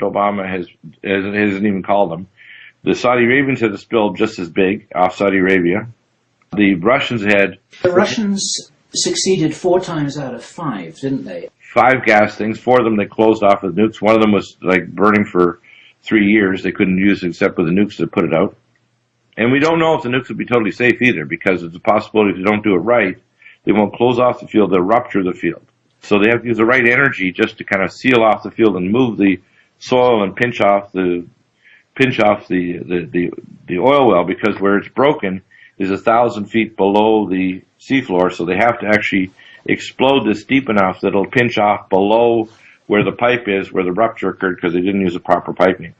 Obama hasn't even called them. The Saudi Arabians had a spill just as big off Saudi Arabia. The Russians had... The Russians succeeded 4 times out of 5, didn't they? 5 gas things. 4 of them they closed off with nukes. One of them was like burning for 3 years. They couldn't use it except with the nukes to put it out. And we don't know if the nukes would be totally safe either, because it's a possibility if you don't do it right, they won't close off the field, they'll rupture the field. So they have to use the right energy just to kind of seal off the field and move the soil and pinch off the oil well, because where it's broken is 1,000 feet below the seafloor, so they have to actually explode this deep enough that it'll pinch off below where the pipe is, where the rupture occurred, because they didn't use the proper piping.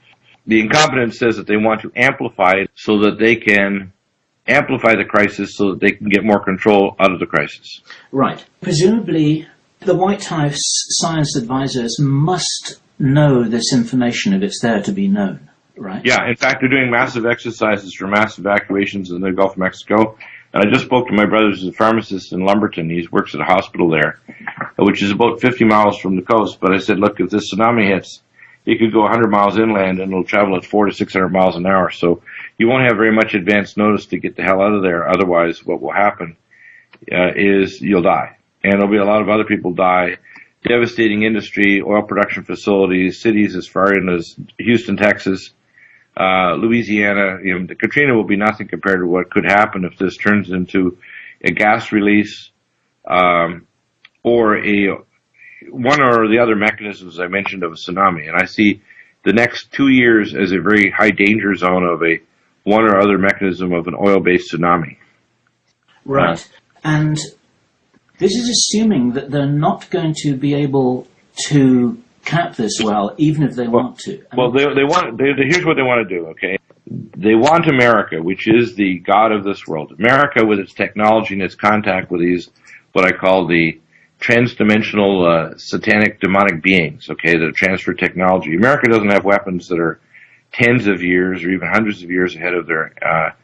The incompetence says that they want to amplify it so that they can amplify the crisis so that they can get more control out of the crisis. Right. Presumably, the White House science advisors must know this information if it's there to be known, right? Yeah, in fact, they're doing massive exercises for mass evacuations in the Gulf of Mexico. And I just spoke to my brother, who's a pharmacist in Lumberton. He works at a hospital there, which is about 50 miles from the coast. But I said, look, if this tsunami hits, it could go 100 miles inland and it'll travel at 400 to 600 miles an hour. So you won't have very much advance notice to get the hell out of there. Otherwise, what will happen is you'll die. And there'll be a lot of other people die. Devastating industry, oil production facilities, cities as far in as Houston, Texas, Louisiana. You know, the Katrina will be nothing compared to what could happen if this turns into a gas release or one or the other mechanisms I mentioned of a tsunami. And I see the next 2 years as a very high danger zone of one or other mechanism of an oil-based tsunami. Right. And this is assuming that they're not going to be able to cap this well, even if they want to. Here's what they want to do, okay? They want America, which is the God of this world. America with its technology and its contact with these, what I call the transdimensional satanic demonic beings, okay, that transfer technology. America doesn't have weapons that are tens of years or even hundreds of years ahead of their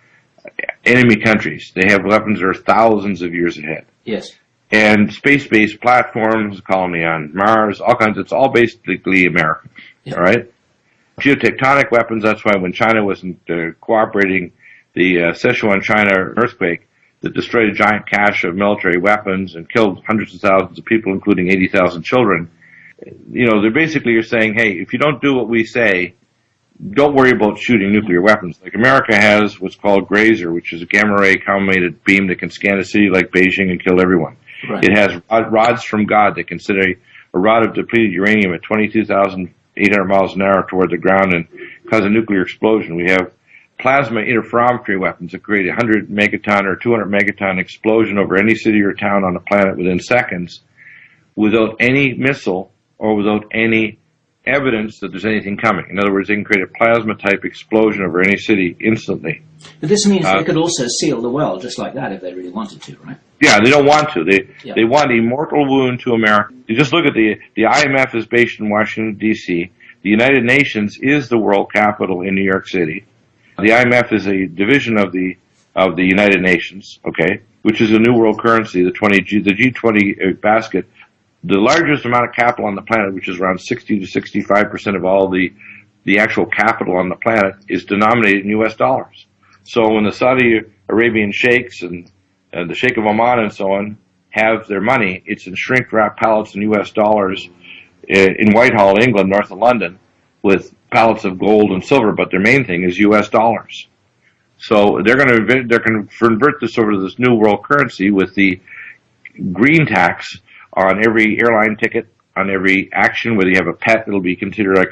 enemy countries. They have weapons that are thousands of years ahead. Yes. And space-based platforms, colony on Mars, all kinds. It's all basically American, yeah. All right? Geotectonic weapons, that's why when China wasn't cooperating, the Sichuan China earthquake that destroyed a giant cache of military weapons and killed hundreds of thousands of people, including 80,000 children. You know, they're basically saying, hey, if you don't do what we say, don't worry about shooting nuclear weapons. Like America has what's called Grazer, which is a gamma-ray collimated beam that can scan a city like Beijing and kill everyone. Right. It has rods from God that can send a rod of depleted uranium at 22,800 miles an hour toward the ground and cause a nuclear explosion. We have plasma interferometry weapons that create a 100 megaton or 200 megaton explosion over any city or town on the planet within seconds without any missile or without any evidence that there's anything coming. In other words, they can create a plasma-type explosion over any city instantly. But this means they could also seal the well just like that if they really wanted to, right? Yeah, they don't want to. They want a mortal wound to America. You just look at the IMF is based in Washington, D.C. The United Nations is the world capital in New York City. The IMF is a division of the United Nations, okay, which is a new world currency, the G20 basket. The largest amount of capital on the planet, which is around 60 to 65% of all the actual capital on the planet, is denominated in U.S. dollars. So when the Saudi Arabian sheikhs and the Sheikh of Oman and so on have their money, it's in shrink-wrapped pallets in U.S. dollars in Whitehall, England, north of London, with pallets of gold and silver, but their main thing is U.S. dollars. So they're going to convert this over to this new world currency with the green tax on every airline ticket, on every action. Whether you have a pet, it'll be considered, I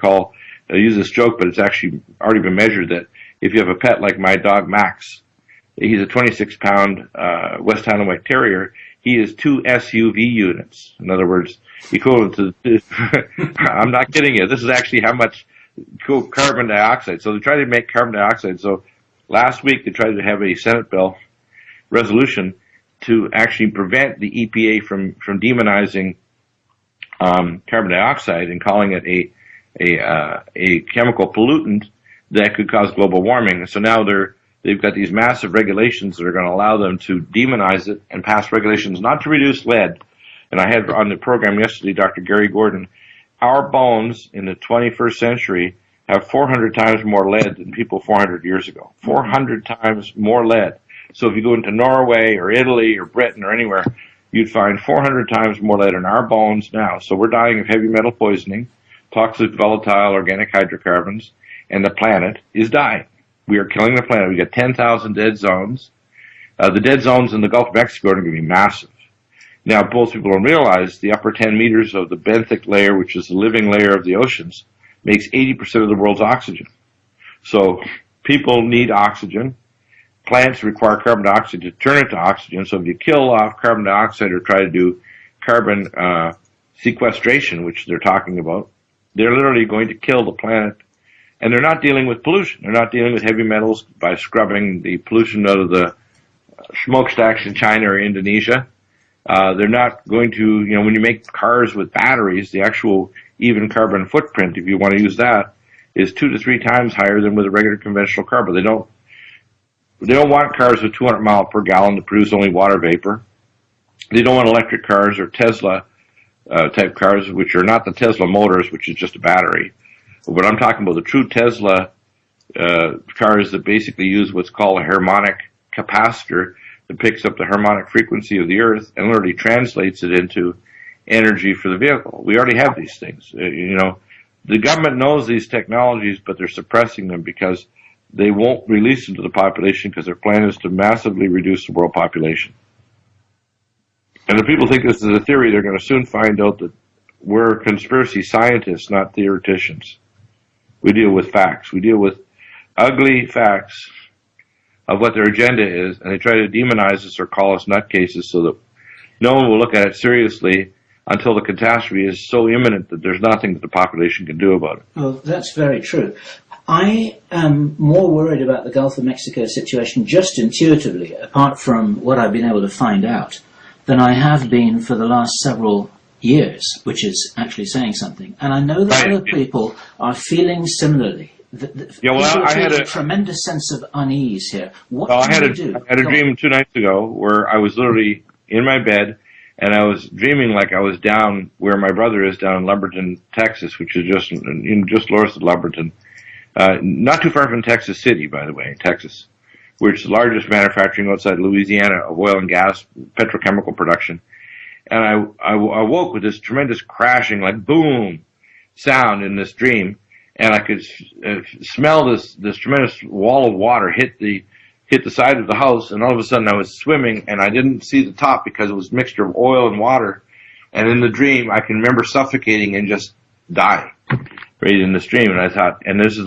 use this joke, but it's actually already been measured that if you have a pet like my dog Max, he's a 26-pound West Highland White Terrier, he is 2 SUV units. In other words, equivalent to, I'm not kidding you, this is actually how much carbon dioxide. So they try to make carbon dioxide. So last week they tried to have a Senate bill resolution to actually prevent the EPA from demonizing carbon dioxide and calling it a chemical pollutant that could cause global warming. And so now they've got these massive regulations that are going to allow them to demonize it and pass regulations not to reduce lead. And I had on the program yesterday Dr. Gary Gordon, our bones in the 21st century have 400 times more lead than people 400 years ago. 400 times more lead. So if you go into Norway or Italy or Britain or anywhere, you'd find 400 times more lead in our bones now. So we're dying of heavy metal poisoning, toxic volatile organic hydrocarbons, and the planet is dying. We are killing the planet. We got 10,000 dead zones. The dead zones in the Gulf of Mexico are going to be massive. Now, most people don't realize the upper 10 meters of the benthic layer, which is the living layer of the oceans, makes 80% of the world's oxygen. So people need oxygen. Plants require carbon dioxide to turn it to oxygen. So if you kill off carbon dioxide or try to do carbon sequestration, which they're talking about, they're literally going to kill the planet. And they're not dealing with pollution. They're not dealing with heavy metals by scrubbing the pollution out of the smokestacks in China or Indonesia. They're not going to, when you make cars with batteries, the actual even carbon footprint, if you want to use that, is 2 to 3 times higher than with a regular conventional car. But they don't want cars with 200 miles per gallon to produce only water vapor. They don't want electric cars or Tesla type cars, which are not the Tesla motors, which is just a battery. But I'm talking about the true Tesla cars that basically use what's called a harmonic capacitor that picks up the harmonic frequency of the Earth and literally translates it into energy for the vehicle. We already have these things. The government knows these technologies, but they're suppressing them because they won't release them to the population because their plan is to massively reduce the world population. And if people think this is a theory, they're going to soon find out that we're conspiracy scientists, not theoreticians. We deal with facts. We deal with ugly facts of what their agenda is, and they try to demonize us or call us nutcases so that no one will look at it seriously until the catastrophe is so imminent that there's nothing that the population can do about it. Well, that's very true. I am more worried about the Gulf of Mexico situation just intuitively, apart from what I've been able to find out, than I have been for the last several years, which is actually saying something. And I know that other people are feeling similarly. I had a tremendous sense of unease here. I had a dream 2 nights ago where I was literally in my bed and I was dreaming like I was down where my brother is down in Lumberton, Texas, which is just north of Lumberton. Not too far from Texas City, by the way, Texas, which is the largest manufacturing outside Louisiana of oil and gas, petrochemical production. And I woke with this tremendous crashing, like boom, sound in this dream. And I could smell this tremendous wall of water hit the side of the house, and all of a sudden I was swimming, and I didn't see the top because it was a mixture of oil and water. And in the dream, I can remember suffocating and just dying right in this dream. And I thought, and this is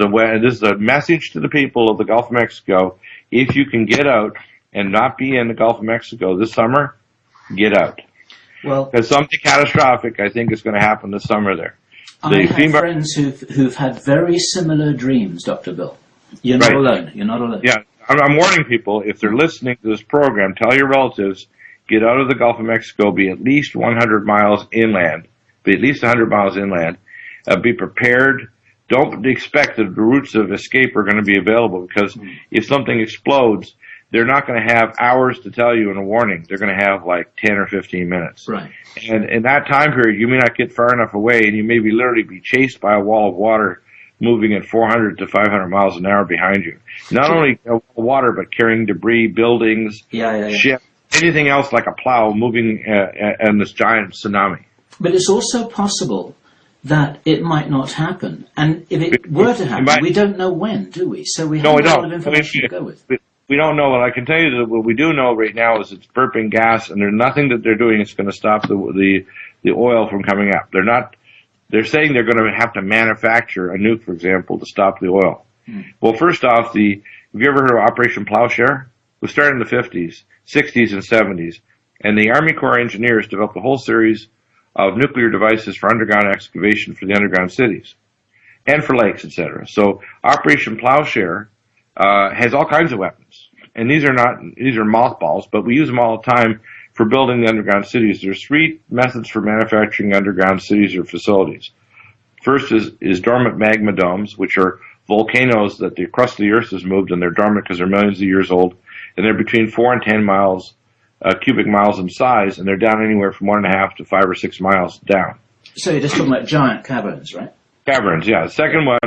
a message to the people of the Gulf of Mexico: if you can get out and not be in the Gulf of Mexico this summer, get out. Well, because something catastrophic, I think, is going to happen this summer there. I have friends who've had very similar dreams, Dr. Bill. You're not alone. You're not alone. Yeah, I'm warning people, if they're listening to this program, tell your relatives, get out of the Gulf of Mexico, be at least 100 miles inland. Be at least 100 miles inland. Be prepared. Don't expect that the routes of escape are going to be available, because if something explodes, they're not going to have hours to tell you in a warning. They're going to have like 10 or 15 minutes. Right. And in that time period, you may not get far enough away, and you may literally be chased by a wall of water moving at 400 to 500 miles an hour behind you. Not only water, but carrying debris, buildings, ships, anything else like a plow moving in this giant tsunami. But it's also possible that it might not happen. And if it were to happen, we don't know when, do we? So we have a lot of information to go with. We don't know. What I can tell you that what we do know right now is it's burping gas, and there's nothing that they're doing that's going to stop the oil from coming up. They're saying they're going to have to manufacture a nuke, for example, to stop the oil. Well, first off, have you ever heard of Operation Plowshare? It was started in the 50s, 60s, and 70s, and the Army Corps engineers developed a whole series of nuclear devices for underground excavation for the underground cities and for lakes, etc. So Operation Plowshare has all kinds of weapons, and these are mothballs, but we use them all the time for building the underground cities. There's 3 methods for manufacturing underground cities or facilities. First is dormant magma domes, which are volcanoes that the crust of the earth has moved, and they're dormant because they're millions of years old, and they're between 4 and 10 cubic miles in size, and they're down anywhere from 1.5 to 5 or 6 miles down. So you're just talking about giant caverns, right? Caverns, yeah. The second one